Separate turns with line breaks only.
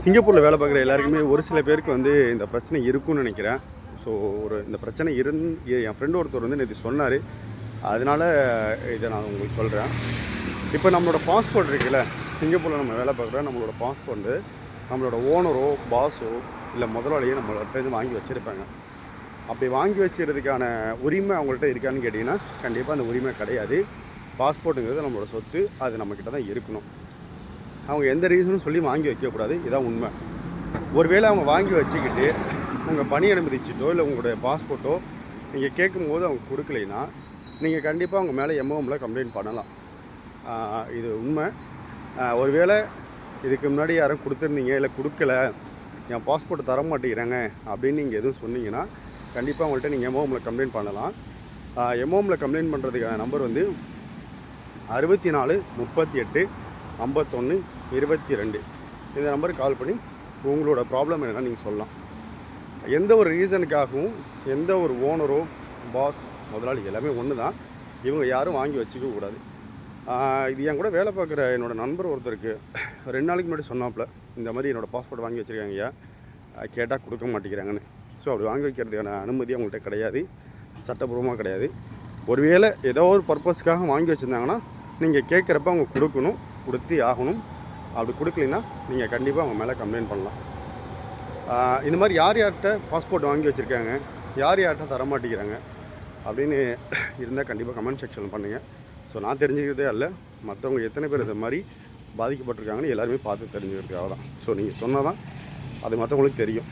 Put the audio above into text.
சிங்கப்பூரில் வேலை பார்க்குற எல்லாருக்குமே ஒரு சில பேருக்கு வந்து இந்த பிரச்சனை இருக்குன்னு நினைக்கிறேன். ஸோ இந்த பிரச்சனை என் ஃப்ரெண்டு ஒருத்தர் வந்து நேற்று சொன்னார். அதனால் இதை நான் உங்களுக்கு சொல்கிறேன். இப்போ நம்மளோட பாஸ்போர்ட் இருக்குல்ல, சிங்கப்பூரில் நம்ம வேலை பார்க்குற நம்மளோட பாஸ்போர்ட்டு நம்மளோட ஓனரோ பாஸோ இல்லை முதலாளியோ நம்மள்கிட்ட வாங்கி வச்சுருப்பாங்க. அப்படி வாங்கி வச்சுக்கிறதுக்கான உரிமை அவங்கள்ட்ட இருக்கான்னு கேட்டிங்கன்னா கண்டிப்பாக அந்த உரிமை கிடையாது. பாஸ்போர்ட்டுங்கிறது நம்மளோட சொத்து, அது நம்மக்கிட்ட தான் இருக்கணும். அவங்க எந்த ரீசனும் சொல்லி வாங்கி வைக்கக்கூடாது. இதான் உண்மை. ஒருவேளை அவங்க வாங்கி வச்சுக்கிட்டு உங்கள் பணி அனுமதிச்சிட்டோ இல்லை உங்களுடைய பாஸ்போர்ட்டோ நீங்கள் கேட்கும்போது அவங்க கொடுக்கலைன்னா நீங்கள் கண்டிப்பாக அவங்க மேலே எம்ஓஎம்மில் கம்ப்ளைண்ட் பண்ணலாம். இது உண்மை. ஒருவேளை இதுக்கு முன்னாடி யாரும் கொடுத்துருந்தீங்க இல்லை கொடுக்கல, என் பாஸ்போர்ட் தர மாட்டேங்கிறாங்க அப்படின்னு நீங்கள் எதுவும் சொன்னீங்கன்னா கண்டிப்பாக அவங்கள்ட்ட நீங்கள் எம்ஓஎம்மில் கம்ப்ளைண்ட் பண்ணலாம். எம்ஓஎம்மில் கம்ப்ளைண்ட் பண்ணுறதுக்கான நம்பர் வந்து 64 38 51 22. இந்த நம்பருக்கு கால் பண்ணி உங்களோட ப்ராப்ளம் என்னென்னா நீங்கள் சொல்லலாம். எந்த ஒரு ரீசனுக்காகவும் எந்த ஒரு ஓனரோ பாஸ் முதலாளி எல்லாமே ஒன்று தான். இவங்க யாரும் வாங்கி வச்சுக்க கூடாது. இது என் கூட வேலை பார்க்குற என்னோடய நண்பர் ஒருத்தருக்கு 2 நாளைக்கு முன்னாடி சொன்னாப்புல, இந்த மாதிரி என்னோடய பாஸ்போர்ட் வாங்கி வச்சுருக்காங்க ஐயா, கேட்டால் கொடுக்க மாட்டேங்கிறாங்கன்னு. ஸோ அப்படி வாங்கி வைக்கிறதுக்கான அனுமதி அவங்கள்ட்ட கிடையாது, சட்டப்பூர்வமாக கிடையாது. ஒருவேளை ஏதோ ஒரு பர்பஸ்க்காக வாங்கி வச்சுருந்தாங்கன்னா நீங்கள் கேட்குறப்ப அவங்க கொடுக்கணும், கொடுத்து ஆகணும். அப்படி கொடுக்கலைன்னா நீங்கள் கண்டிப்பாக அவங்க மேலே கம்ப்ளைண்ட் பண்ணலாம். இந்த மாதிரி யார் யார்கிட்ட பாஸ்போர்ட் வாங்கி வச்சுருக்காங்க, யார் யார்கிட்ட தரமாட்டேங்கிறாங்க அப்படின்னு இருந்தால் கண்டிப்பாக கமெண்ட் செக்ஷனில் பண்ணுங்கள். ஸோ நான் தெரிஞ்சுக்கிறதே அல்ல, மற்றவங்க எத்தனை பேர் இந்த மாதிரி பாதிக்கப்பட்டிருக்காங்கன்னு எல்லாருமே பார்த்து தெரிஞ்சுக்கிறதுக்காக தான். ஸோ நீங்கள் சொன்னால் தான் அது மற்றவங்களுக்கு தெரியும்.